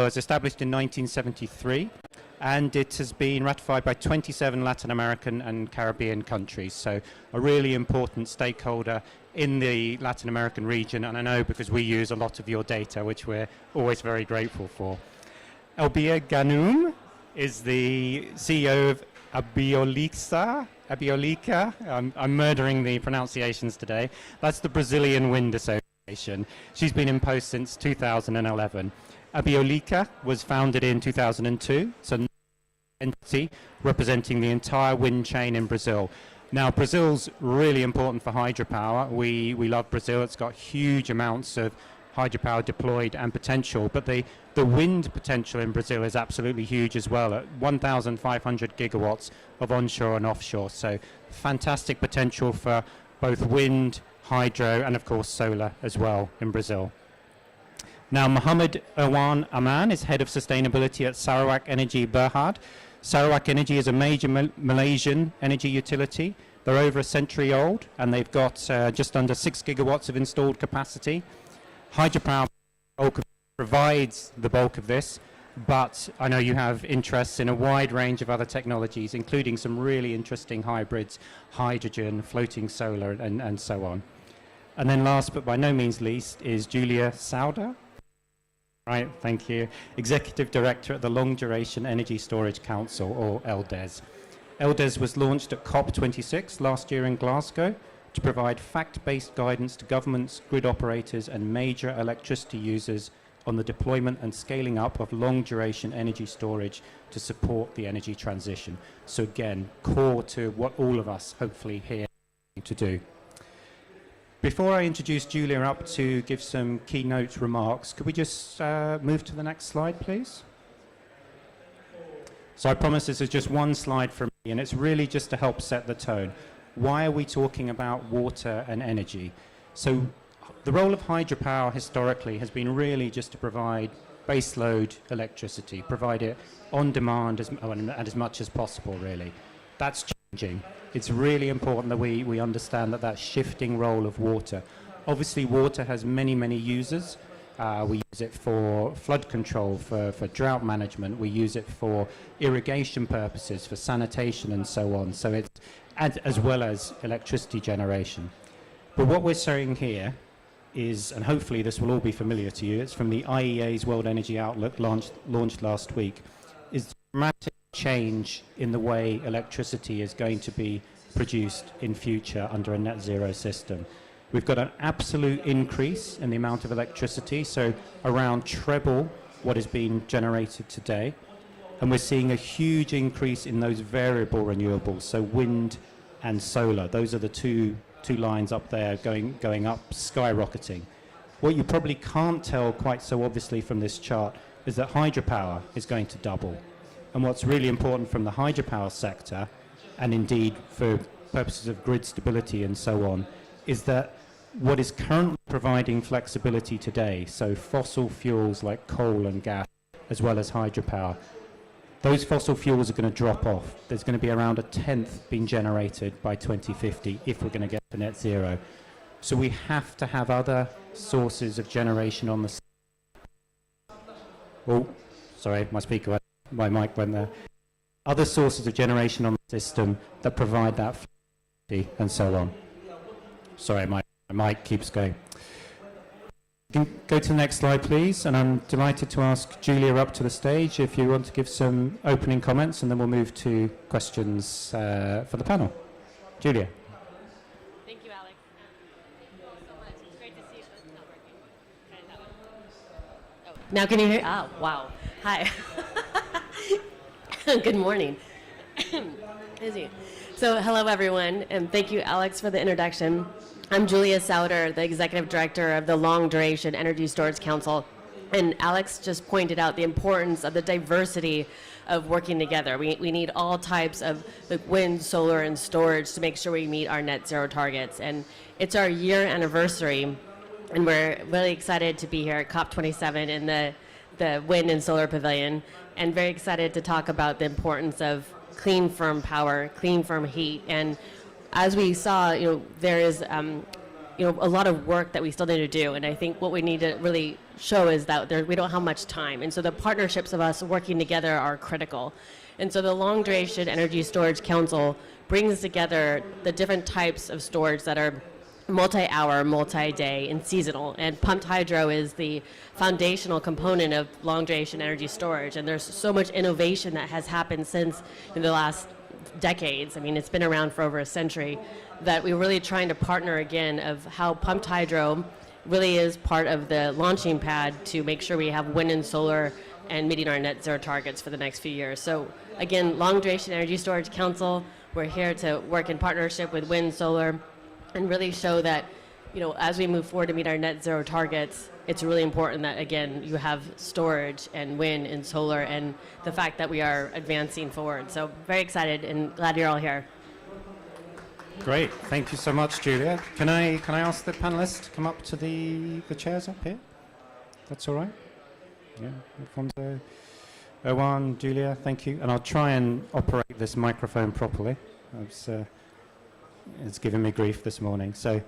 was established in 1973, and it has been ratified by 27 Latin American and Caribbean countries. So a really important stakeholder in the Latin American region, and I know because we use a lot of your data, which we're always very grateful for. Elbia Ganoum is the CEO of Abiolica. I'm murdering the pronunciations today. That's the Brazilian Wind Association. She's been in post since 2011. Abiolica was founded in 2002. It's an entity representing the entire wind chain in Brazil. Now, Brazil's really important for hydropower. We love Brazil. It's got huge amounts of hydropower deployed and potential, but the wind potential in Brazil is absolutely huge as well, at 1,500 gigawatts of onshore and offshore. So fantastic potential for both wind, hydro, and of course solar as well in Brazil. Now, Mohammed Irwan Aman is head of sustainability at Sarawak Energy Berhad. Sarawak Energy is a major Malaysian energy utility. They're over a century old, and they've got just under 6 gigawatts of installed capacity. Hydropower provides the bulk of this, but I know you have interests in a wide range of other technologies, including some really interesting hybrids, hydrogen, floating solar, and so on. And then last but by no means least is Julia Sauder. Right, thank you. Executive Director at the Long Duration Energy Storage Council, or LDES. LDES was launched at COP26 last year in Glasgow to provide fact-based guidance to governments, grid operators, and major electricity users on the deployment and scaling up of long-duration energy storage to support the energy transition. So again, core to what all of us hopefully here to do. Before I introduce Julia up to give some keynote remarks, could we just move to the next slide, please? So I promise this is just one slide from me, and it's really just to help set the tone. Why are we talking about water and energy? So the role of hydropower historically has been really just to provide baseload electricity, provide it on demand and as much as possible, really. That's changing. It's really important that we understand that shifting role of water. Obviously, water has many, many users. We use it for flood control, for drought management. We use it for irrigation purposes, for sanitation and so on. So it's as well as electricity generation. But what we're showing here is, and hopefully this will all be familiar to you, it's from the IEA's World Energy Outlook launched last week, is dramatic change in the way electricity is going to be produced in future under a net zero system. We've got an absolute increase in the amount of electricity, so around treble what is being generated today. And we're seeing a huge increase in those variable renewables, so wind and solar. Those are the two lines up there going up, skyrocketing. What you probably can't tell quite so obviously from this chart is that hydropower is going to double. And what's really important from the hydropower sector, and indeed for purposes of grid stability and so on, is that what is currently providing flexibility today, so fossil fuels like coal and gas, as well as hydropower, those fossil fuels are going to drop off. There's going to be around a tenth being generated by 2050 if we're going to get to net zero. So we have to have other sources of generation on the... Oh, sorry, my mic went there. Other sources of generation on the system that provide that flexibility and so on. Sorry, my mic keeps going. You can go to the next slide, please, and I'm delighted to ask Julia up to the stage if you want to give some opening comments, and then we'll move to questions for the panel. Julia. Thank you, Alex. So much. It's great to see you. It's not working. Try it that way. Oh, now can you hear? Ah, wow. Hi. Good morning. Busy. So hello, everyone, and thank you, Alex, for the introduction. I'm Julia Sauder, the Executive Director of the Long Duration Energy Storage Council, and Alex just pointed out the importance of the diversity of working together. We need all types of wind, solar, and storage to make sure we meet our net zero targets, and it's our year anniversary, and we're really excited to be here at COP27 in the Wind and Solar Pavilion, and very excited to talk about the importance of clean, firm power, clean, firm heat. And as we saw, there is a lot of work that we still need to do. And I think what we need to really show is that we don't have much time. And so the partnerships of us working together are critical. And so the Long Duration Energy Storage Council brings together the different types of storage that are multi-hour, multi-day, and seasonal. And pumped hydro is the foundational component of long-duration energy storage. And there's so much innovation that has happened since in the last decades. I mean, it's been around for over a century, that we're really trying to partner again of how pumped hydro really is part of the launching pad to make sure we have wind and solar and meeting our net zero targets for the next few years. So again, Long Duration Energy Storage Council, we're here to work in partnership with wind, solar, and really show that, as we move forward to meet our net zero targets, it's really important that, again, you have storage and wind and solar and the fact that we are advancing forward. So very excited and glad you're all here. Great, thank you so much, Julia. Can I ask the panelists to come up to the chairs up here? That's all right? Yeah, Alfonso, Owen, Julia, thank you. And I'll try and operate this microphone properly. It's given me grief this morning. So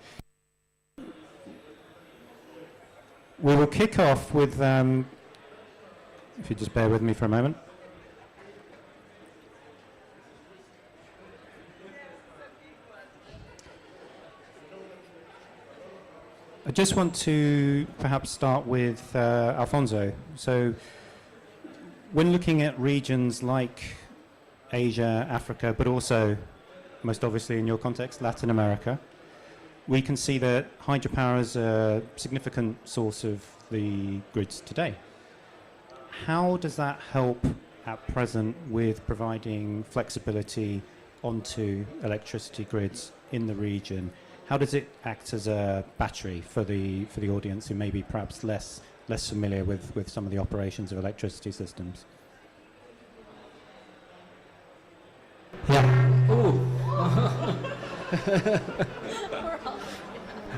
we will kick off with, if you just bear with me for a moment. I just want to perhaps start with Alfonso. So when looking at regions like Asia, Africa, but also most obviously in your context, Latin America, we can see that hydropower is a significant source of the grids today. How does that help at present with providing flexibility onto electricity grids in the region? How does it act as a battery for the audience who may be perhaps less familiar with some of the operations of electricity systems? Yeah. Ooh.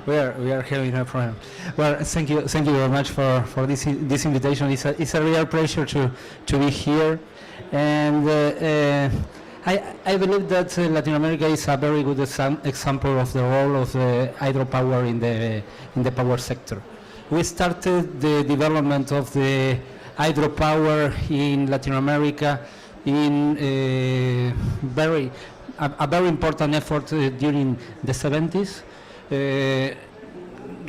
we are having a problem. Well, thank you very much for this invitation. It's a real pleasure to be here, and I believe that Latin America is a very good example of the role of hydropower in the power sector. We started the development of the hydropower in Latin America in a very important effort during the 70s.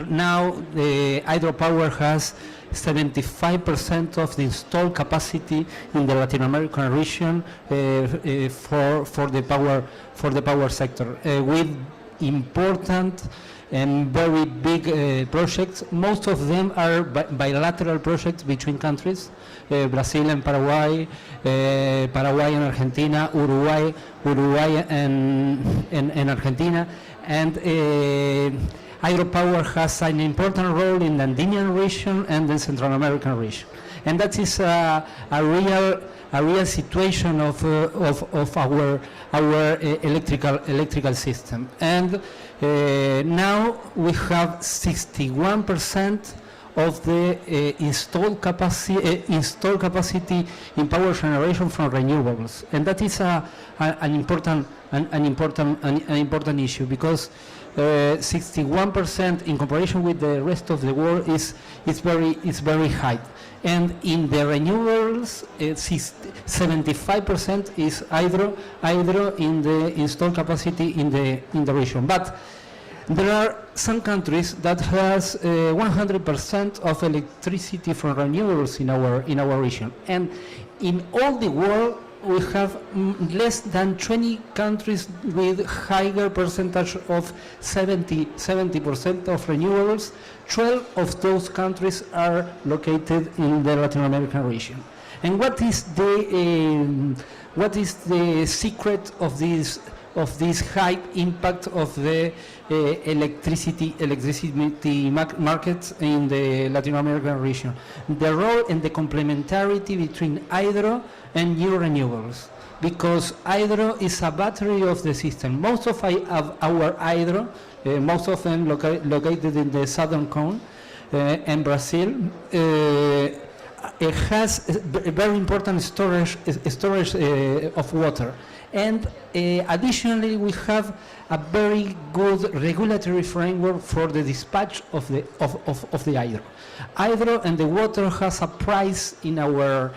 Now the hydropower has 75% of the installed capacity in the Latin American region for the power sector, with important and very big projects. Most of them are bilateral projects between countries, Brazil and Paraguay, Paraguay and Argentina, Uruguay and Argentina, and hydropower has an important role in the Andean region and the Central American region, and that is a real situation of our electrical system. And now we have 61% of the installed capacity in power generation from renewables, and that is an important issue, because 61% in comparison with the rest of the world is very high. And in the renewables, 75% is hydro in the installed capacity in the region. But there are some countries that has 100% of electricity from renewables in our region, and in all the world we have less than 20 countries with higher percentage of 70% of renewables. 12 of those countries are located in the Latin American region. And what is the secret of this high impact of the electricity markets in the Latin American region? The role and the complementarity between hydro and new renewables, because hydro is a battery of the system. Most of our hydro, most of them located in the southern cone and Brazil, has a very important storage of water. And additionally, we have a very good regulatory framework for the dispatch of the hydro. Hydro and the water has a price in our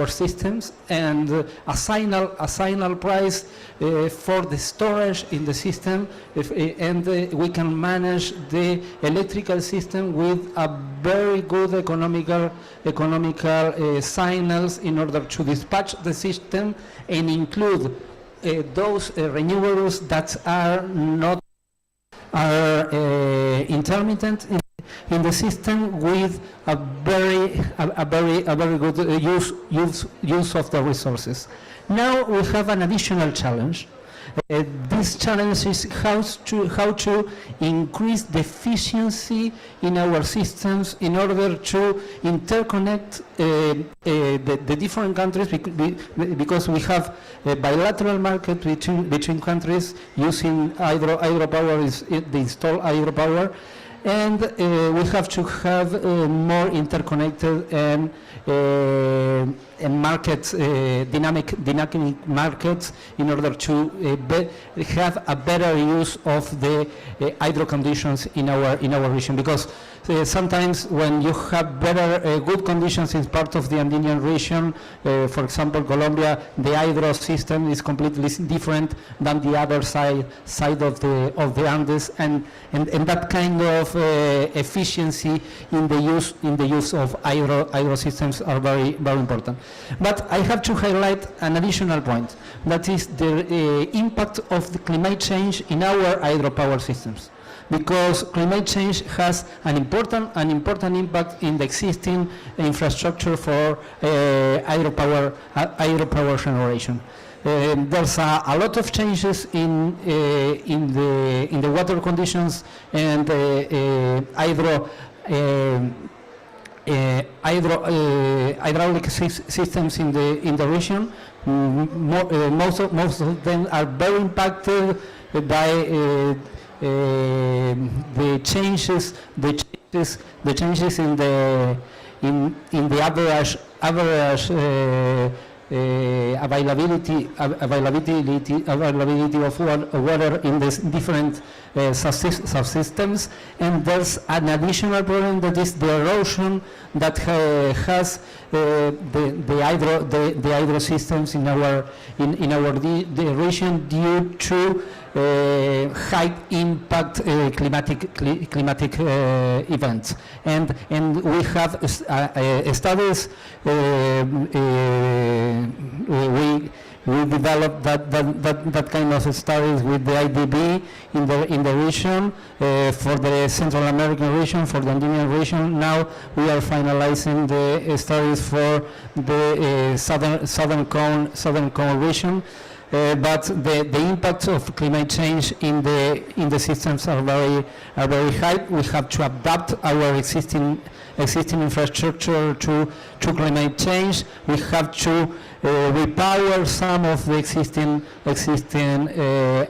systems, and a signal price for the storage in the system, and we can manage the electrical system with a very good economical signals in order to dispatch the system and include those renewables that are not intermittent in the system with a very good use of the resources. Now we have an additional challenge. This challenge is how to increase the efficiency in our systems in order to interconnect the different countries, because we have a bilateral market between countries using hydropower, is the installed hydropower, and we have to have more interconnected and markets, dynamic markets, in order to have a better use of the hydro conditions in our region. Because sometimes when you have better good conditions in part of the Andean region, for example Colombia, the hydro system is completely different than the other side of the Andes, and that kind of efficiency in the use of hydro systems are very important. But I have to highlight an additional point, that is the impact of the climate change in our hydropower systems, because climate change has an important impact in the existing infrastructure for hydropower generation. There's a lot of changes in the water conditions and hydraulic systems in the region. Most of them are very impacted by the changes in the average availability of water in the different subsystems, and there's an additional problem, that is the erosion that has the hydro systems in our region due to high impact climatic events, and we have studies. We developed that kind of studies with the IDB in the region, for the Central American region, for the Andean region. Now we are finalizing the studies for the southern cone region. But the impacts of climate change in the systems are very high. We have to adapt our existing infrastructure to climate change. We have to repower some of the existing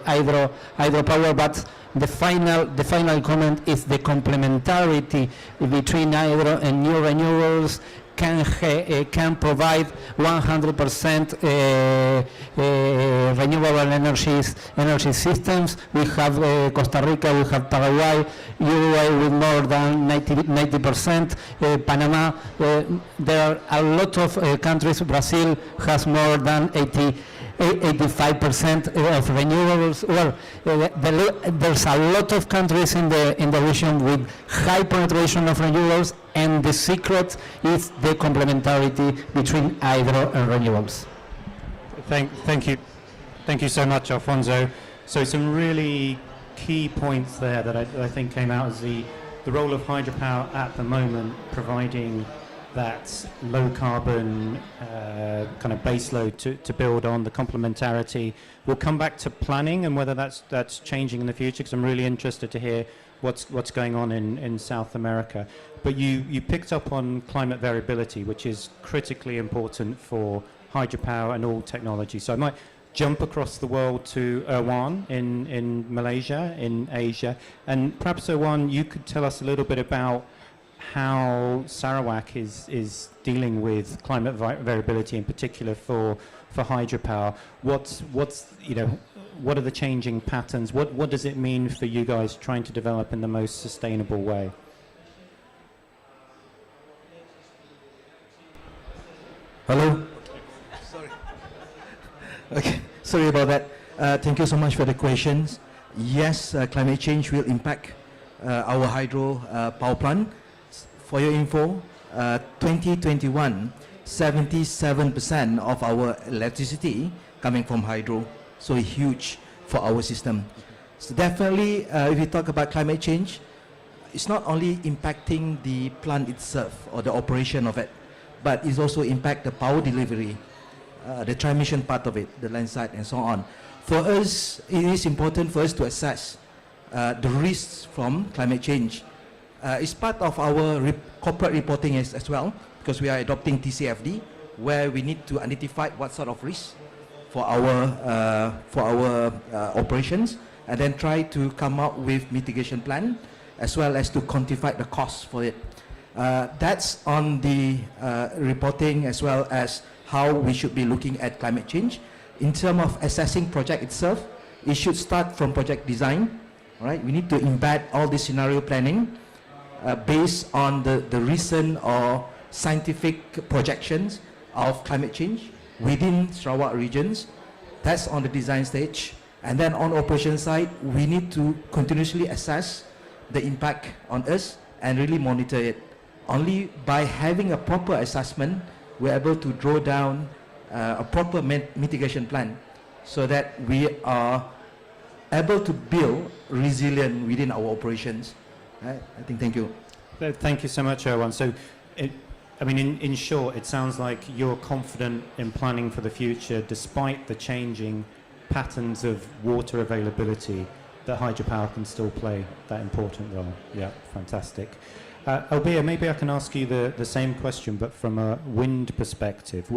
hydropower, but the final comment is the complementarity between hydro and new renewables can provide 100% renewable energy systems. We have Costa Rica, we have Paraguay, Uruguay with more than 90%, Panama. There are a lot of countries. Brazil has more than 85% of renewables. Well, there's a lot of countries in the region with high penetration of renewables, and the secret is the complementarity between hydro and renewables. Thank you so much, Alfonso. So some really key points there that I think came out as the role of hydropower at the moment, providing that low carbon kind of base load to build on, the complementarity. We'll come back to planning and whether that's changing in the future, because I'm really interested to hear what's going on in South America. But you picked up on climate variability, which is critically important for hydropower and all technology. So I might jump across the world to Erwan in Malaysia, in Asia. And perhaps, Erwan, you could tell us a little bit about how Sarawak is dealing with climate variability, in particular for hydropower. What are the changing patterns? What does it mean for you guys trying to develop in the most sustainable way? Hello? Sorry. Okay, sorry about that. Thank you so much for the questions. Yes, climate change will impact our hydro power plant. For your info, 2021, 77% of our electricity coming from hydro, so huge for our system. So definitely, if we talk about climate change, it's not only impacting the plant itself or the operation of it, but it's also impact the power delivery, the transmission part of it, the land side and so on. For us, it is important for us to assess the risks from climate change. It's part of our corporate reporting as well, because we are adopting TCFD, where we need to identify what sort of risks for our operations, and then try to come up with mitigation plan, as well as to quantify the cost for it. That's on the reporting, as well as how we should be looking at climate change. In terms of assessing project itself, it should start from project design. Right? We need to embed all the scenario planning based on the recent or scientific projections of climate change within Sarawak regions. That's on the design stage. And then on operation side, we need to continuously assess the impact on us and really monitor it. Only by having a proper assessment, we're able to draw down a proper mitigation plan so that we are able to build resilience within our operations. I think, thank you. Thank you so much, Erwan. So, in short, it sounds like you're confident in planning for the future despite the changing patterns of water availability, that hydropower can still play that important role. Yeah, fantastic. Albia, maybe I can ask you the same question, but from a wind perspective.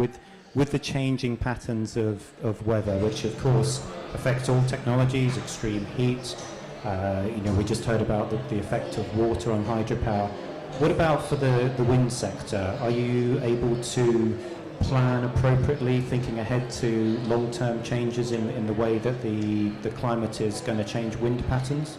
With the changing patterns of weather, which of course affect all technologies, extreme heat, we just heard about the effect of water on hydropower. What about for the wind sector? Are you able to plan appropriately, thinking ahead to long-term changes in the way that the climate is going to change wind patterns?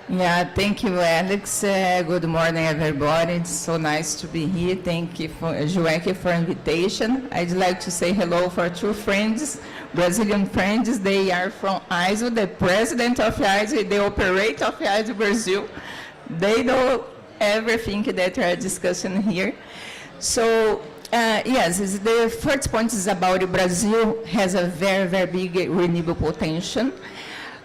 Yeah, thank you, Alex. Good morning, everybody. It's so nice to be here. Thank you, Joaquim, for invitation. I'd like to say hello for two friends, Brazilian friends. They are from ISO, the president of ISO, the operator of ISO Brazil. They know everything that we are discussing here. So, yes, the first point is about Brazil has a very, very big renewable potential.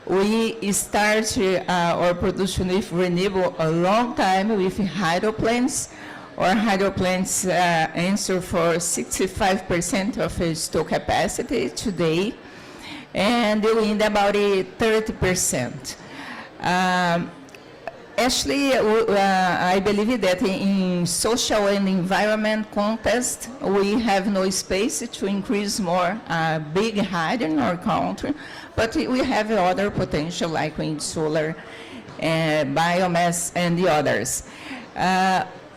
We start our production with renewable a long time with hydro plants. Our hydro plants answer for 65% of stock capacity today, and the wind about 30%. Actually, I believe that in social and environment context, we have no space to increase more big hydro in our country, but we have other potential like wind, solar, biomass, and the others.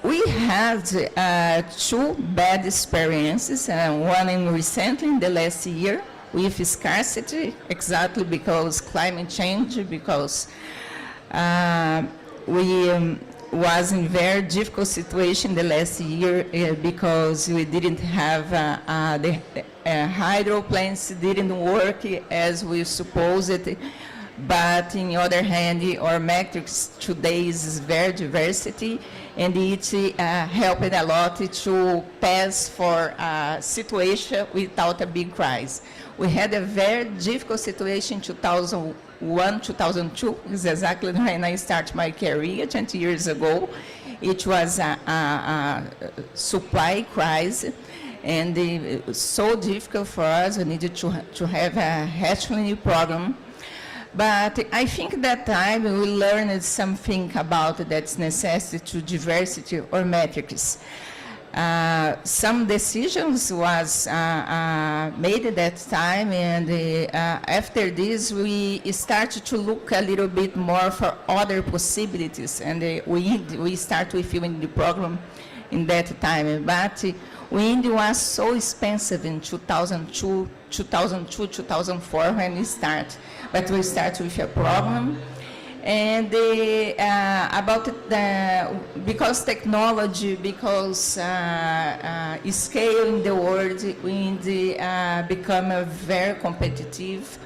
We had two bad experiences, one recently in the last year with scarcity, exactly because climate change, because we was in very difficult situation the last year because we didn't have the hydro plants didn't work as we supposed. But on the other hand, our metrics today is very diversity, and it helped a lot to pass for a situation without a big crisis. We had a very difficult situation in 2001, 2002, is exactly when I started my career 20 years ago. It was a supply crisis, and it was so difficult for us. We needed to have a hatchling program. But I think that time we learned something about that's necessity to diversity or metrics. Some decisions was made at that time, and after this we started to look a little bit more for other possibilities, and we start with wind program in that time. But wind was so expensive in 2002, 2004 when we start. But we start with a problem. And because technology, because scale in the world, wind become very competitive.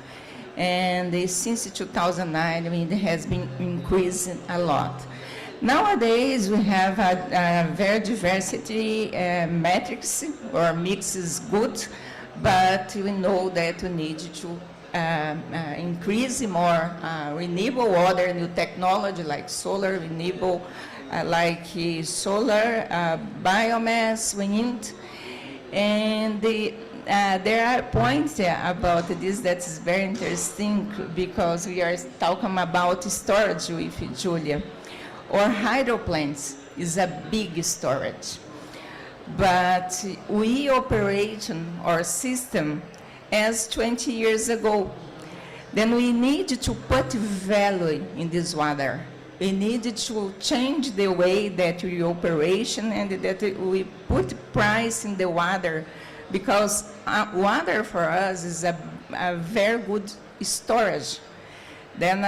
And since 2009, wind has been increasing a lot. Nowadays, we have a very diversity matrix, or mix is good, but we know that we need to increase more renewable, other new technology like solar, renewable, like solar, biomass, wind. And there are points about this that is very interesting, because we are talking about storage with Julia. Or hydro plants is a big storage. But we operate our system as 20 years ago. Then we need to put value in this water. We need to change the way that we operation and that we put price in the water, because water for us is a very good storage. Then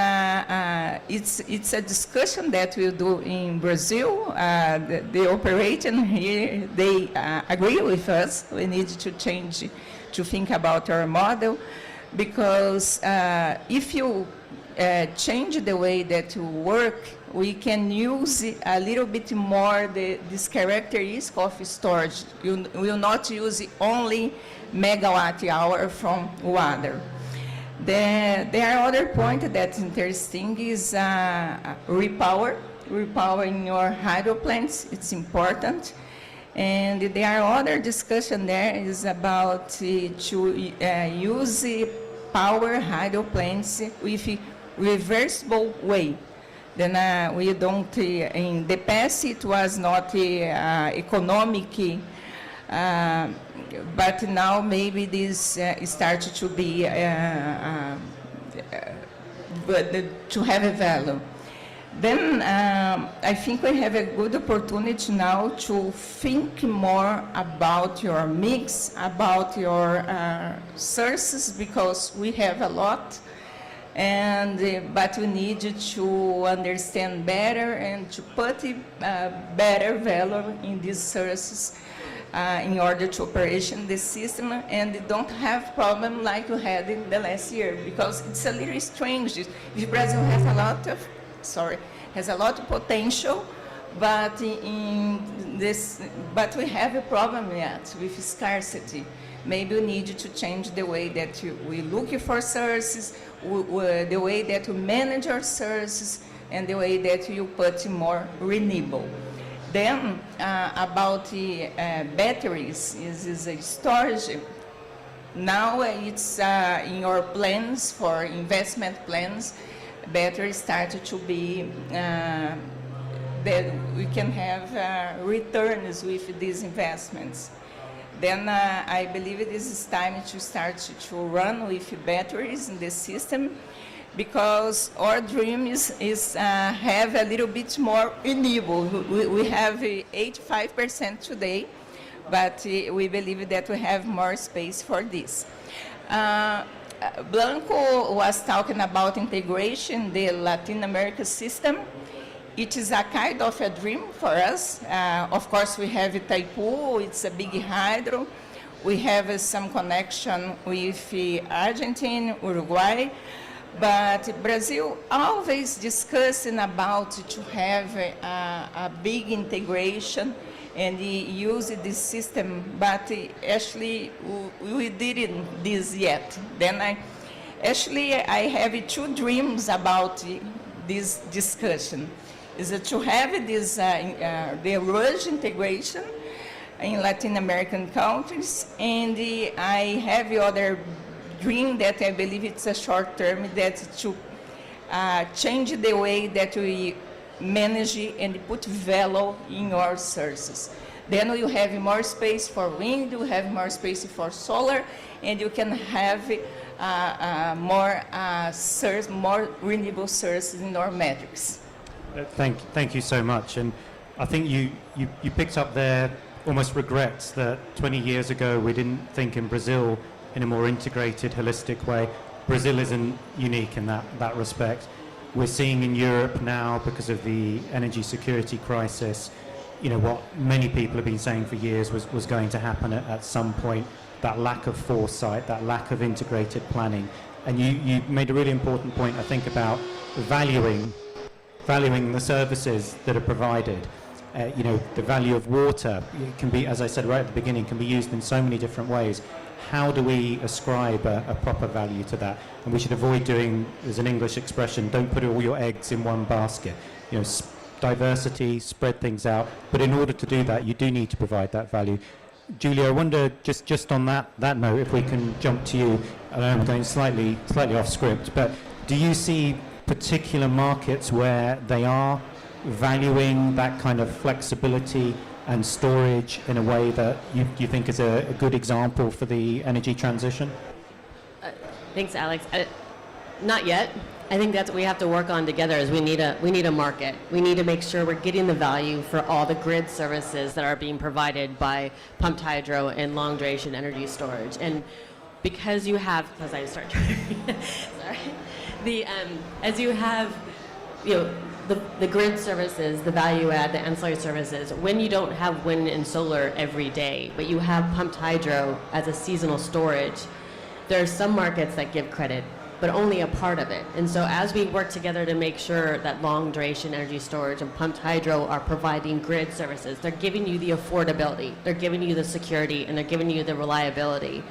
it's a discussion that we'll do in Brazil. The operation here, they agree with us. We need to change, to think about our model, because if you change the way that you work, we can use a little bit more this characteristic of storage. You will not use only megawatt hour from water. There are other point that's interesting is repower. Repowering your hydro plants, it's important. And there are other discussion there is about to use power hydro plants with a reversible way. Then we don't, in the past it was not economic, but now maybe this starts to be, to have a value. Then I think we have a good opportunity now to think more about your mix, about your sources, because we have a lot, and but we need to understand better and to put better value in these sources in order to operation the system, and don't have problem like we had in the last year, because it's a little strange. If Brazil has a lot of has a lot of potential, but but we have a problem yet with scarcity. Maybe we need to change the way that we look for sources, the way that we manage our sources, and the way that you put more renewable. Then about the batteries is a storage. Now it's in your plans, for investment plans, batteries started to be, that we can have returns with these investments. Then I believe it is time to start to run with batteries in the system, because our dream is have a little bit more renewable. We have 85% today, but we believe that we have more space for this. Blanco was talking about integration, the Latin America system. It is a kind of a dream for us. Of course, we have Itaipu, it's a big hydro. We have some connection with Argentina, Uruguay, but Brazil always discussing about to have a big integration and use this system, but actually we didn't this yet. Then I have two dreams about this discussion. Is to have this the rush integration in Latin American countries, and I have the other dream that I believe it's a short term, that to change the way that we manage and put value in our sources. Then you have more space for wind, you have more space for solar, and you can have more renewable sources in our metrics. Thank you so much. And I think you picked up there almost regrets that 20 years ago we didn't think in Brazil in a more integrated, holistic way. Brazil isn't unique in that respect. We're seeing in Europe now, because of the energy security crisis, you know, what many people have been saying for years was going to happen at some point, that lack of foresight, that lack of integrated planning. And you made a really important point, I think, about valuing the services that are provided. You know, the value of water, it can be, as I said right at the beginning, can be used in so many different ways. How do we ascribe a proper value to that? And we should avoid doing, there's an English expression, don't put all your eggs in one basket. You know, diversity, spread things out, but in order to do that, you do need to provide that value. Julia, I wonder, just on that note, if we can jump to you. I know I'm going slightly off script, but do you see particular markets where they are valuing that kind of flexibility and storage in a way that you think is a good example for the energy transition? Thanks, Alex. Not yet. I think that's what we have to work on together. Is we need a market. We need to make sure we're getting the value for all the grid services that are being provided by pumped hydro and long duration energy storage. And because you have, as I start, sorry, as you have, you know, the grid services, the value add, the ancillary services, when you don't have wind and solar every day, but you have pumped hydro as a seasonal storage, there are some markets that give credit, but only a part of it. And so as we work together to make sure that long duration energy storage and pumped hydro are providing grid services, they're giving you the affordability, they're giving you the security, and they're giving you the reliability.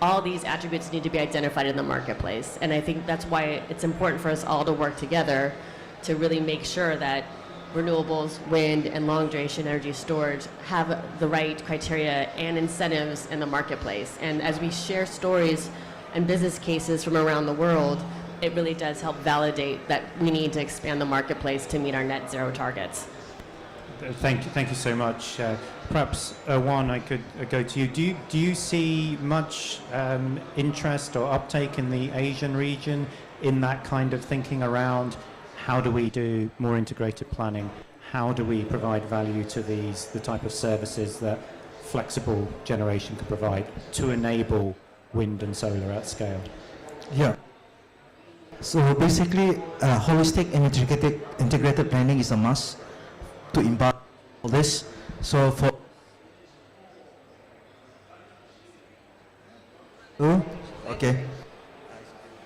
All these attributes need to be identified in the marketplace. And I think that's why it's important for us all to work together to really make sure that renewables, wind, and long duration energy storage have the right criteria and incentives in the marketplace. And as we share stories and business cases from around the world, it really does help validate that we need to expand the marketplace to meet our net zero targets. Thank you so much. Perhaps, Juan, I could go to you. Do you see much interest or uptake in the Asian region in that kind of thinking around how do we do more integrated planning? How do we provide value to the type of services that flexible generation can provide to enable wind and solar at scale? Yeah. So basically, holistic and integrated planning is a must to embark on this. So for okay,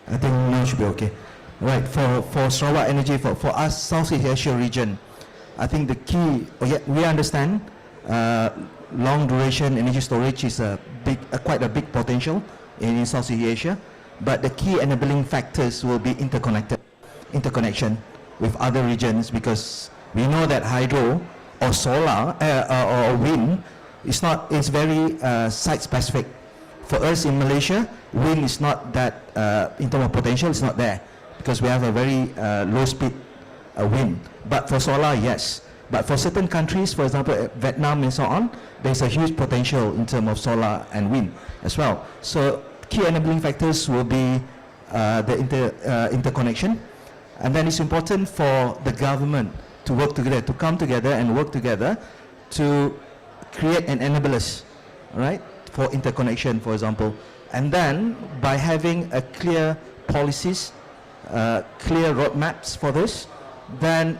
I think now should be okay. Right, for Sarawak Energy, for us, Southeast Asia region, I think the key, we understand long duration energy storage is quite a big potential in Southeast Asia, but the key enabling factors will be interconnection with other regions, because we know that hydro or solar or wind it's very site specific. For us in Malaysia, wind is not that, in terms of potential, it's not there, because we have a very low speed wind. But for solar, yes. But for certain countries, for example, Vietnam and so on, there's a huge potential in terms of solar and wind as well. So key enabling factors will be the interconnection. And then it's important for the government to work together, to come together and work together to create an enablers, right, for interconnection, for example. And then by having a clear policies, clear roadmaps for this, then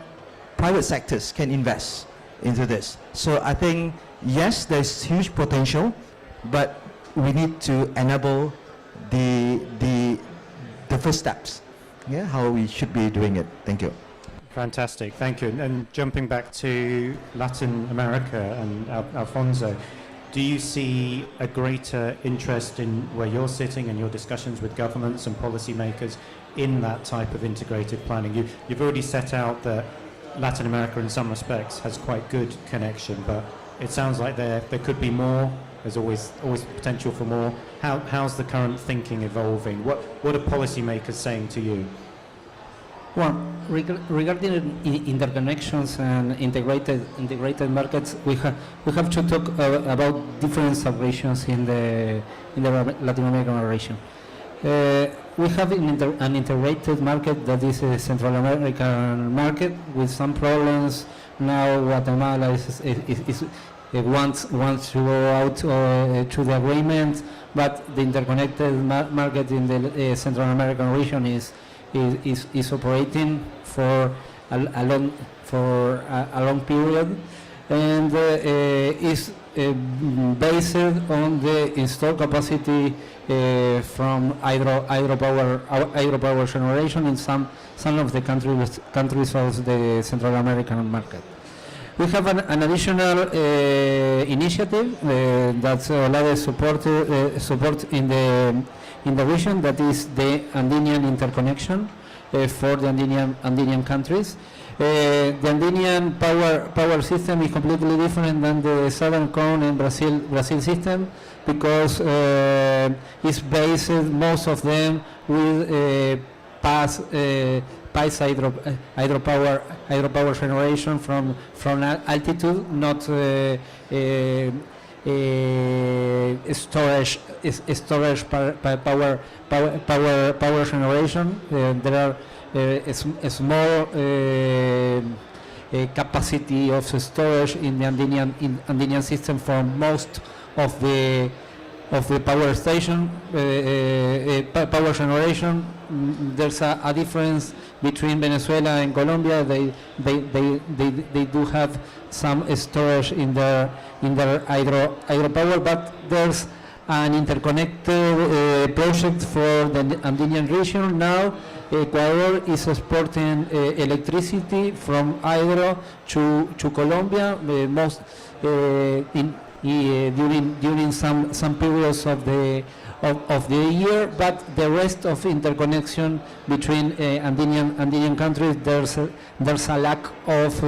private sectors can invest into this. So I think, yes, there's huge potential, but we need to enable the first steps, yeah, how we should be doing it. Thank you. Fantastic, thank you. And jumping back to Latin America and Alfonso, do you see a greater interest in where you're sitting and your discussions with governments and policymakers in that type of integrated planning? You've already set out that Latin America in some respects has quite good connection, but it sounds like there could be more. There's always potential for more. How's the current thinking evolving? What are policymakers saying to you? Well, regarding interconnections and integrated markets, we have to talk about different sub-regions in the Latin American region. We have an integrated market that is a Central American market with some problems. Now Guatemala wants to go out to the agreement, but the interconnected market in the Central American region is operating for a long period, and is based on the installed capacity from hydropower generation in some of the countries of the Central American market. We have an additional initiative that's allows support in the region, that is the Andean interconnection for the Andean countries. The Andean power system is completely different than the Southern Cone and Brazil system, because it's based, most of them, with past hydropower generation from altitude, not storage power generation. There are a small capacity of storage in the Andean system for most of the power station power generation. There's a difference between Venezuela and Colombia. They do have some storage in their hydropower, but there's an interconnected project for the Andean region. Now Ecuador is exporting electricity from hydro to Colombia, most during some periods of the year, but the rest of interconnection between Andean countries, there's a lack of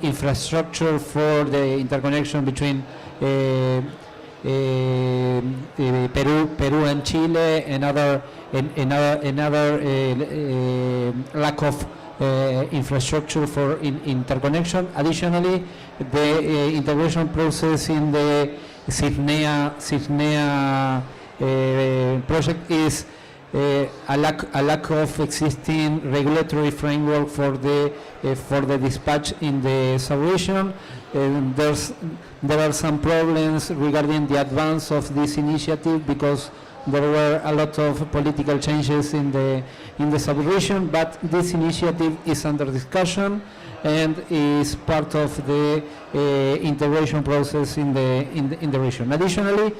infrastructure for the interconnection between Peru and Chile, and other lack of infrastructure for interconnection. Additionally, the integration process in the Sydney project is a lack of existing regulatory framework for the dispatch in the sub-region. There are some problems regarding the advance of this initiative, because there were a lot of political changes in the sub-region, but this initiative is under discussion and is part of the integration process in the region. Additionally,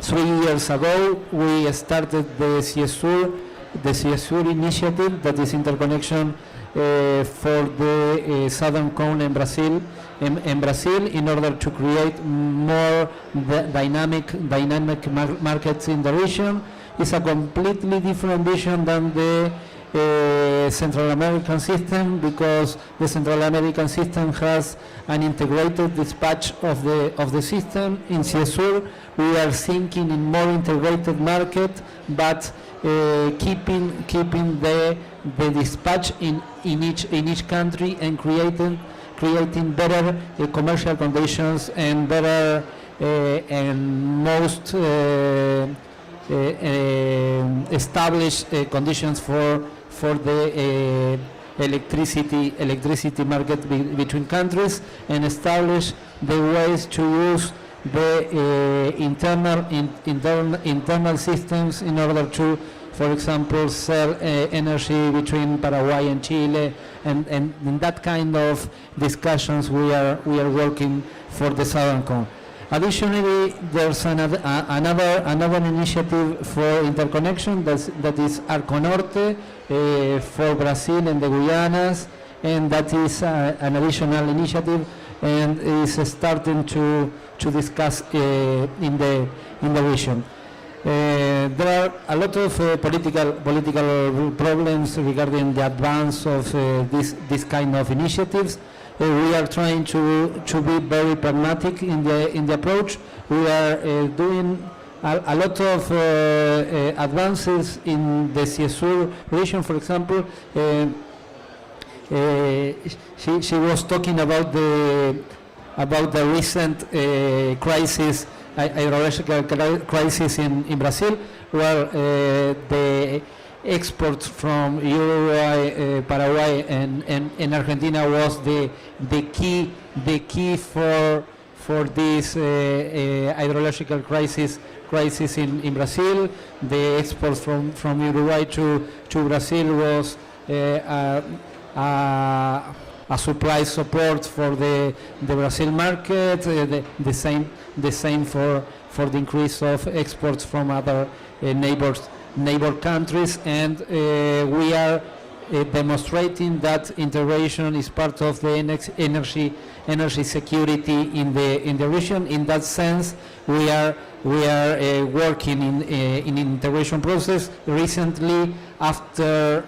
3 years ago, we started the CSUR initiative, that is interconnection for the Southern Cone and Brazil, in order to create more dynamic markets in the region. It's a completely different vision than the Central American system, because the Central American system has an integrated dispatch of the system. In CSUR, we are thinking in more integrated market, but keeping the dispatch in each country, and creating better commercial conditions and better and most established conditions for the electricity market between countries, and establish the ways to use the internal systems in order to, for example, sell energy between Paraguay and Chile, and in that kind of discussions we are working for the Southern Cone. Additionally, there's another initiative for interconnection that is Arco Norte for Brazil and the Guyanas, and that is an additional initiative, and is starting to discuss in the region. There are a lot of political problems regarding the advance of this kind of initiatives. We are trying to be very pragmatic in the approach. We are doing a lot of advances in the CSUR region. For example, she was talking about the recent crisis, hydrological crisis in Brazil, where the exports from Uruguay, Paraguay, and Argentina was the key for this hydrological crisis in Brazil. The exports from Uruguay to Brazil was a supply support for the Brazil market. The same for the increase of exports from other neighbor countries, and we are demonstrating that integration is part of the energy security in the region. In that sense, we are working in integration process. Recently, after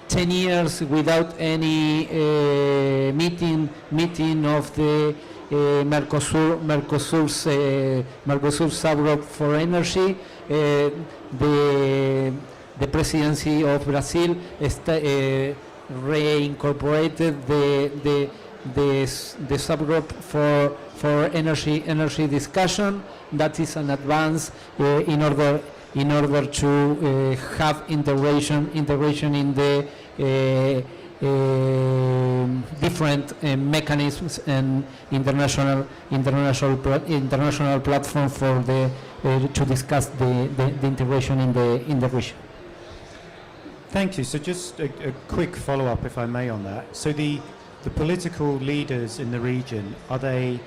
10 years without any meeting of the Mercosur subgroup for energy, the presidency of Brazil reincorporated the subgroup for energy discussion. That is an advance in order to have integration in the different mechanisms and international platform for to discuss the integration in the region. Thank you. So just a quick follow-up, if I may, on that. So the political leaders in the region, are they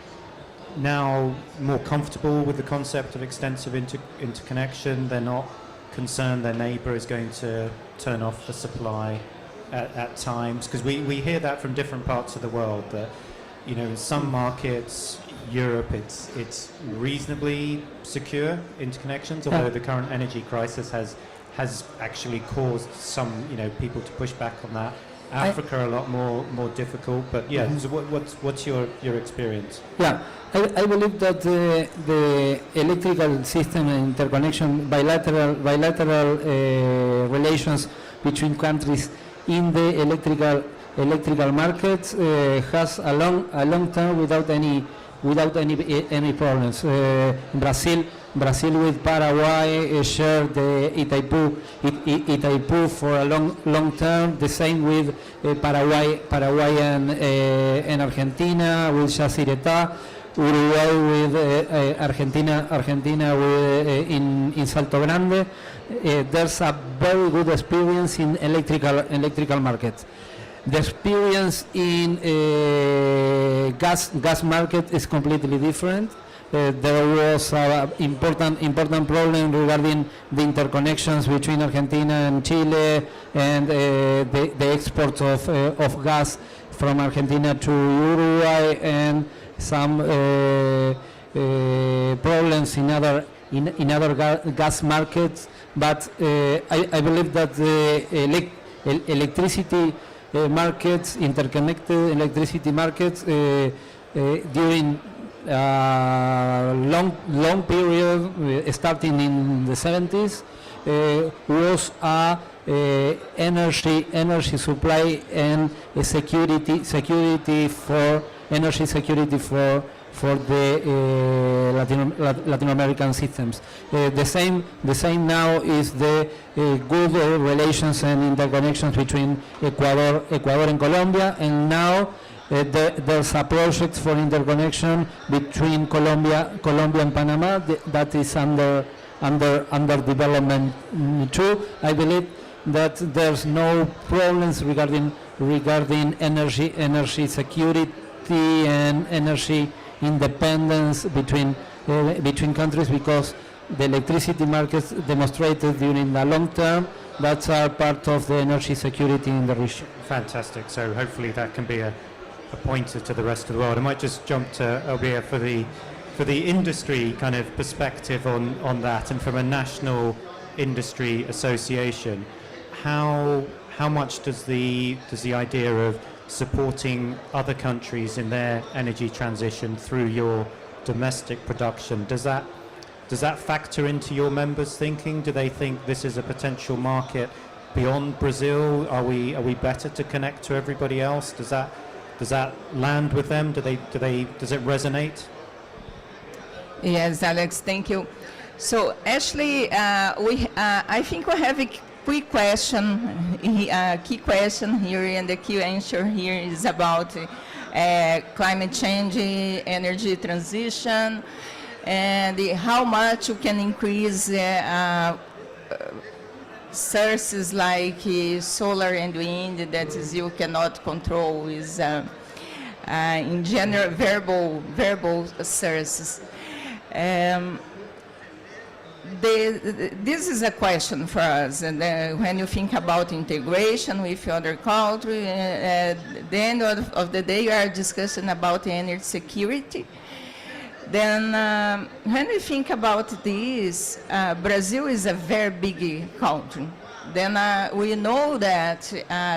now more comfortable with the concept of extensive interconnection? They're not concerned their neighbour is going to turn off the supply at times? Because we hear that from different parts of the world, that, you know, in some markets, Europe, it's reasonably secure interconnections, although the current energy crisis has actually caused some, you know, people to push back on that. Africa a lot more difficult, but yeah. So what's your experience? Yeah, I believe that the electrical system and interconnection, bilateral relations between countries in the electrical markets has a long term without any problems. Brazil with Paraguay shared the Itaipu for a long term. The same with Paraguay and Argentina with Yacyretá. Uruguay with Argentina with in Salto Grande. There's a very good experience in electrical markets. The experience in gas market is completely different. There was an important problem regarding the interconnections between Argentina and Chile, and the export of gas from Argentina to Uruguay, and some problems in other gas markets. But I believe that the electricity markets, interconnected electricity markets, during long period, starting in the 70s, was a energy supply and security for energy security for the Latin American systems. The same now is the good relations and interconnections between Ecuador and Colombia, and now there's a project for interconnection between Colombia and Panama that is under development too. I believe that there's no problems regarding energy security and energy independence between countries, because the electricity markets demonstrated during the long term that are part of the energy security in the region. Fantastic. So hopefully that can be a pointer to the rest of the world. I might just jump to Elvira for the industry kind of perspective on that, and from a national industry association, how much does the idea of supporting other countries in their energy transition through your domestic production, does that Does that factor into your members' thinking? Do they think this is a potential market beyond Brazil? Are we better to connect to everybody else? Does that land with them? Does it resonate? Yes, Alex, thank you. So actually, I think we have a quick question, key question here, and the key answer here is about climate change, energy transition, and how much you can increase sources like solar and wind that is you cannot control is in general variable sources. This is a question for us, and when you think about integration with other countries, at the end of the day, you are discussing about energy security. Then when we think about this, Brazil is a very big country. Then we know that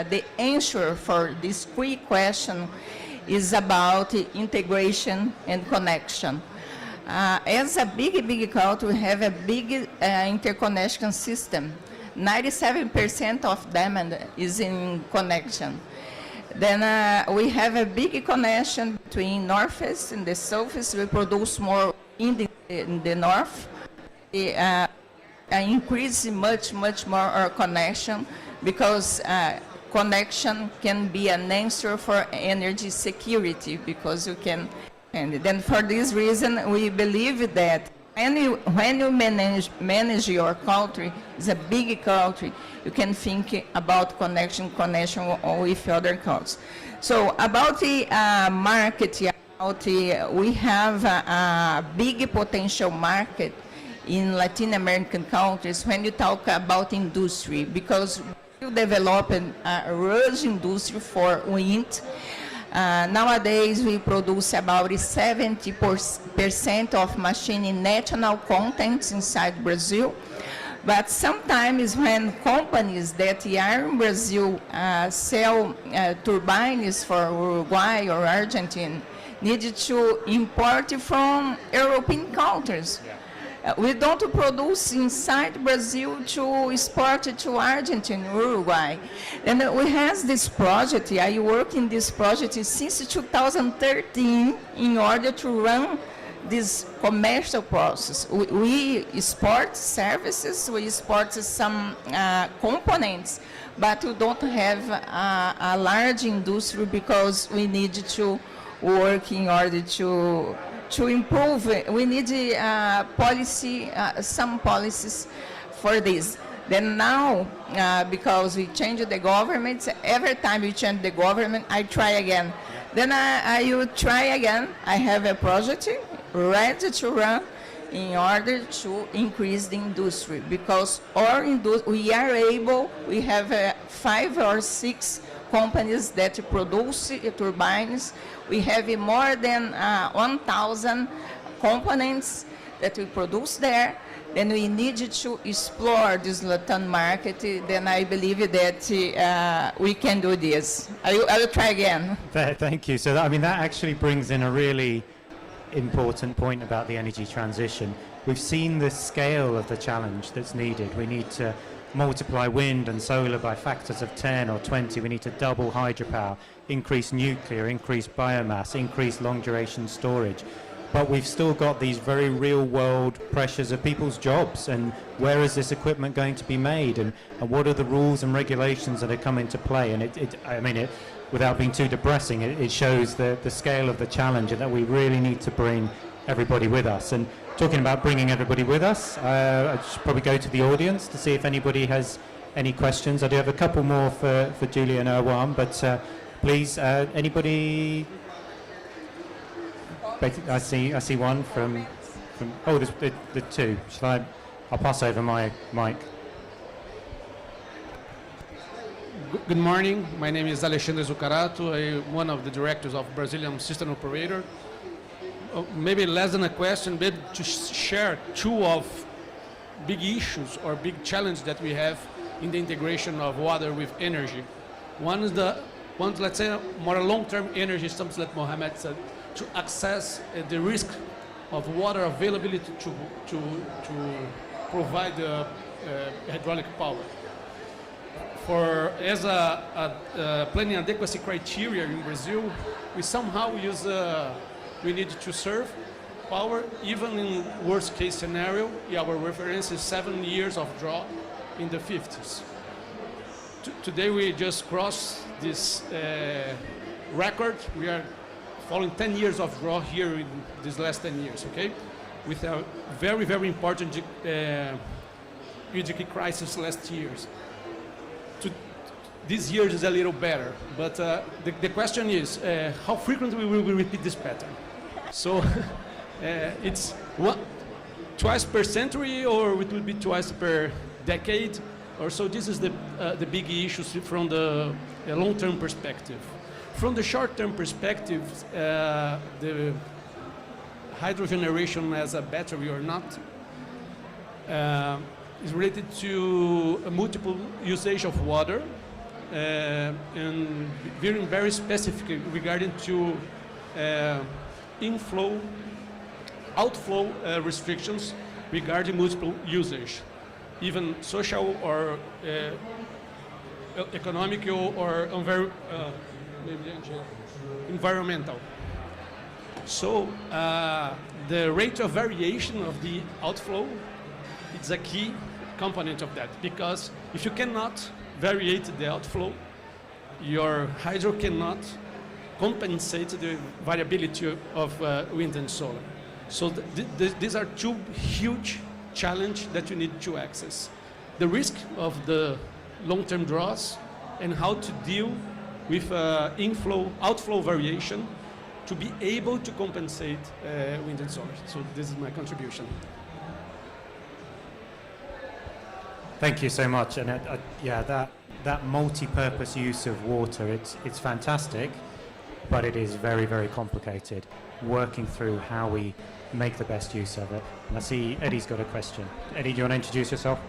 the answer for this quick question is about integration and connection. As a big country, we have a big interconnection system. 97% of demand is in connection. Then we have a big connection between northeast and the southeast. We produce more in the north. Increase much more our connection because connection can be an answer for energy security because you can. And then for this reason, we believe that when you manage your country, it's a big country, you can think about connection with other countries. So about the market, we have a big potential market in Latin American countries when you talk about industry, because we develop a large industry for wind. Nowadays, we produce about 70% of machine in national contents inside Brazil. But sometimes when companies that are in Brazil sell turbines for Uruguay or Argentina, need to import from European countries. Yeah. We don't produce inside Brazil to export to Argentina, Uruguay. And we have this project, I work in this project since 2013 in order to run this commercial process. We export services, we export some components, but we don't have a large industry because we need to work in order to improve. We need some policies for this. Then now, because we changed the government, every time we change the government, I try again. Then I will try again. I have a project ready to run in order to increase the industry, because we have 5 or 6 companies that produce turbines. We have more than 1,000 components that we produce there. Then we need to explore this Latin market. Then I believe that we can do this. I will try again. Thank you. So that actually brings in a really important point about the energy transition. We've seen the scale of the challenge that's needed. We need to multiply wind and solar by factors of 10 or 20. We need to double hydropower, increase nuclear, increase biomass, increase long-duration storage. But we've still got these very real-world pressures of people's jobs, and where is this equipment going to be made, and what are the rules and regulations that are coming into play? And without being too depressing, it shows the scale of the challenge, and that we really need to bring everybody with us. And talking about bringing everybody with us, I should probably go to the audience to see if anybody has any questions. I do have a couple more for Julia and Erwan, but please, anybody? I see one from there's the two. I'll pass over my mic. Good morning. My name is Alexandre Zucarato. I'm one of the directors of Brazilian System Operator. Maybe less than a question, but to share 2 of big issues or big challenges that we have in the integration of water with energy. One is let's say, more long-term energy, something like Mohammed said, to access the risk of water availability to provide hydraulic power. As a planning adequacy criteria in Brazil, we somehow use we need to serve power even in worst case scenario. Our reference is 7 years of drought in the 50s. Today we just crossed this record. We are following 10 years of drought here in these last 10 years, okay? With a very, very important energy crisis last years. This year is a little better, but the question is, how frequently will we repeat this pattern? So it's twice per century, or it will be twice per decade, or so. This is the big issue from the long-term perspective. From the short-term perspective, the hydro generation as a battery or not is related to a multiple usage of water, and very specific regarding to inflow, outflow restrictions regarding multiple usage, even social or economical or environmental. So the rate of variation of the outflow is a key component of that, because if you cannot variate the outflow, your hydro cannot compensate the variability of wind and solar. So these are two huge challenges that you need to access. The risk of the long-term draws and how to deal with outflow variation to be able to compensate wind and solar. So this is my contribution. Thank you so much. And yeah, that multi-purpose use of water, it's fantastic, but it is very, very complicated, working through how we make the best use of it. And I see Eddie's got a question. Eddie, do you want to introduce yourself?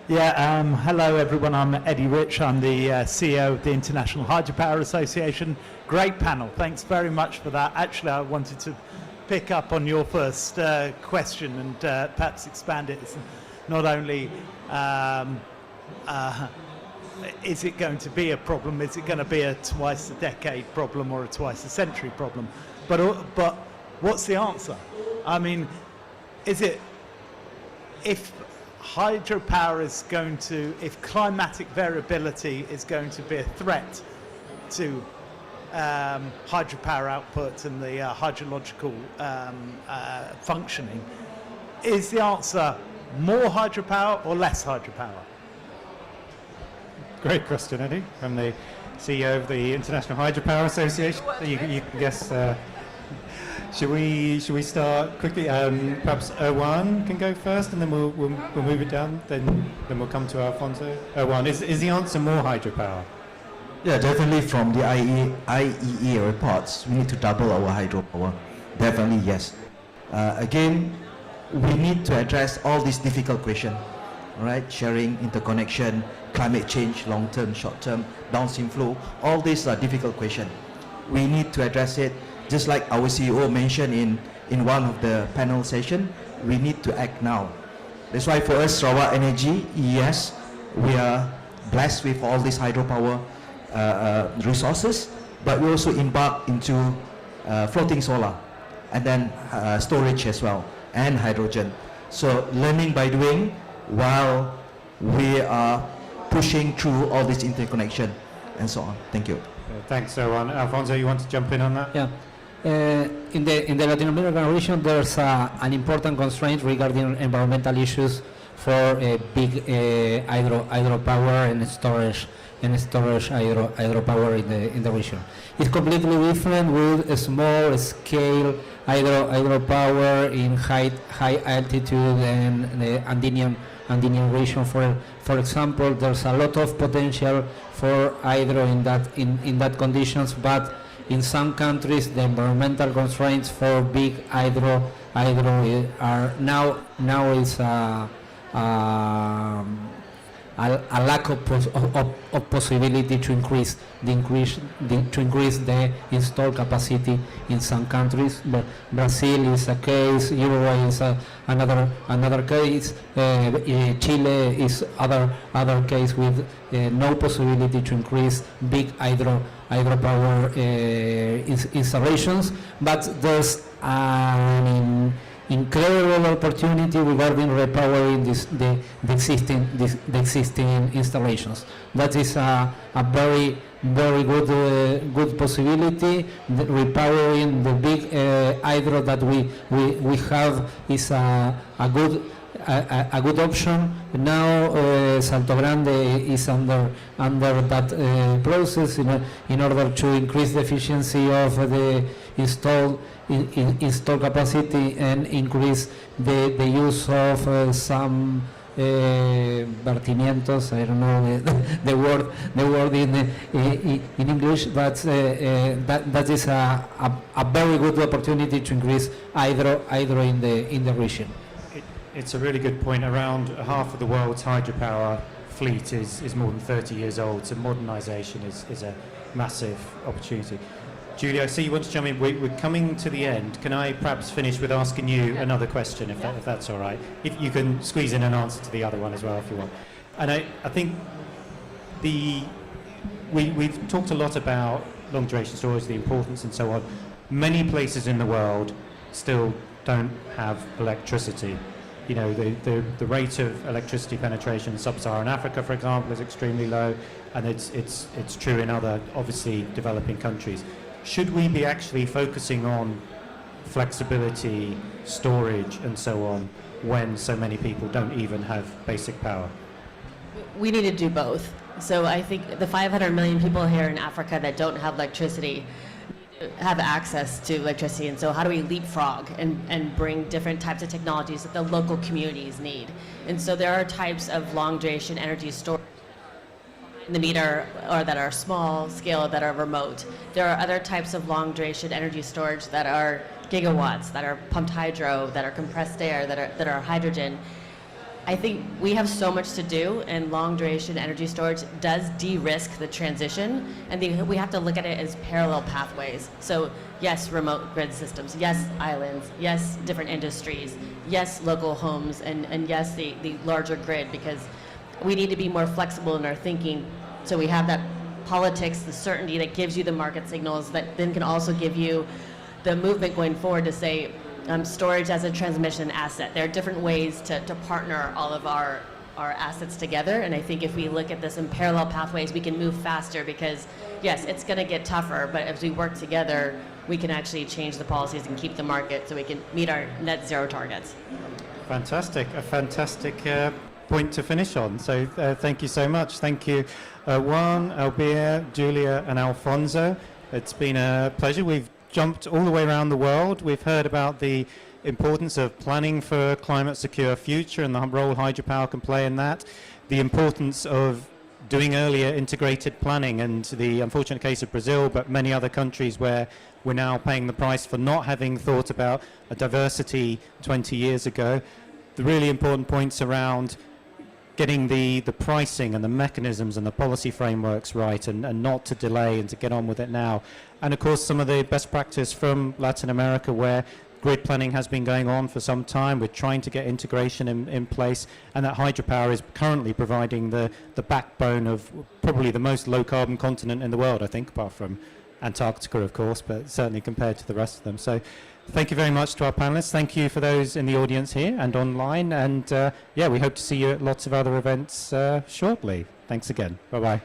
Yeah, hello everyone, I'm Eddie Rich, I'm the CEO of the International Hydropower Association. Great panel, thanks very much for that. Actually, I wanted to pick up on your first question and perhaps expand it. It's not only is it going to be a problem, is it going to be a twice a decade problem or a twice a century problem? But what's the answer? I mean, is it, if hydropower is going to, if climatic variability is going to be a threat to hydropower output and the hydrological functioning, is the answer more hydropower or less hydropower? Great question, Eddie, from the CEO of the International Hydropower Association. You can guess. Should we start quickly? Perhaps Erwan can go first, and then we'll move it down. Then we'll come to Alfonso. Erwan, is the answer more hydropower? Yeah, definitely from the IEA reports, we need to double our hydropower. Definitely, yes. Again, we need to address all these difficult questions, right? Sharing, interconnection, climate change, long-term, short-term, downstream flow. All these are difficult questions. We need to address it. Just like our CEO mentioned in one of the panel sessions, we need to act now. That's why for us, Water-Energy, yes, we are blessed with all these hydropower resources, but we also embark into floating solar and then storage as well, and hydrogen. So learning by doing while we are pushing through all this interconnection and so on. Thank you. Thanks, Erwan. Alfonso, you want to jump in on that? Yeah. In the Latin American region, there's an important constraint regarding environmental issues for big hydropower and storage hydropower in the region. It's completely different with a small scale hydropower in high altitude and the Andean region. For example, there's a lot of potential for hydro in that conditions, but in some countries the environmental constraints for big hydro are now is a lack of possibility to increase the installed capacity in some countries. But Brazil is a case, Uruguay is another case, Chile is other case with no possibility to increase big hydropower installations. But there's an incredible opportunity regarding repowering the existing installations. That is a very good possibility. The repowering the big hydro that we have is a good option. Now Salto Grande is under that process in order to increase the efficiency of the installed capacity and increase the use of some vertimientos. I don't know the word in English, but that is a very good opportunity to increase hydro in the region. It's a really good point. Around half of the world's hydropower fleet is more than 30 years old, so modernisation is a massive opportunity. Julia, I see you want to jump in. We're coming to the end. Can I perhaps finish with asking you another question, if that's all right? If you can squeeze in an answer to the other one as well, if you want. And I think we've talked a lot about long duration storage, the importance and so on. Many places in the world still don't have electricity. You know, the rate of electricity penetration in sub-Saharan Africa, for example, is extremely low, and it's true in other, obviously, developing countries. Should we be actually focusing on flexibility, storage, and so on, when so many people don't even have basic power? We need to do both. So I think the 500 million people here in Africa that don't have electricity have access to electricity, and so how do we leapfrog and bring different types of technologies that the local communities need? And so there are types of long duration energy storage in the meter, or that are small scale, that are remote. There are other types of long duration energy storage that are gigawatts, that are pumped hydro, that are compressed air, that are hydrogen. I think we have so much to do, and long duration energy storage does de-risk the transition, and we have to look at it as parallel pathways. So yes, remote grid systems, yes, islands, yes, different industries, yes, local homes, and yes, the larger grid, because we need to be more flexible in our thinking, so we have that politics, the certainty that gives you the market signals that then can also give you the movement going forward to say, storage as a transmission asset. There are different ways to partner all of our assets together, and I think if we look at this in parallel pathways, we can move faster, because yes, it's going to get tougher, but as we work together, we can actually change the policies and keep the market so we can meet our net zero targets. Fantastic, a fantastic point to finish on. So thank you so much. Thank you, Juan, Albia, Julia, and Alfonso. It's been a pleasure. We've jumped all the way around the world. We've heard about the importance of planning for a climate secure future and the role hydropower can play in that, the importance of doing earlier integrated planning, and the unfortunate case of Brazil, but many other countries where we're now paying the price for not having thought about a diversity 20 years ago. The really important points around getting the pricing and the mechanisms and the policy frameworks right, and not to delay and to get on with it now. And of course some of the best practice from Latin America, where grid planning has been going on for some time. We're trying to get integration in place, and that hydropower is currently providing the backbone of probably the most low carbon continent in the world, I think, apart from Antarctica of course, but certainly compared to the rest of them. So thank you very much to our panelists. Thank you for those in the audience here and online. And yeah, we hope to see you at lots of other events shortly. Thanks again. Bye-bye.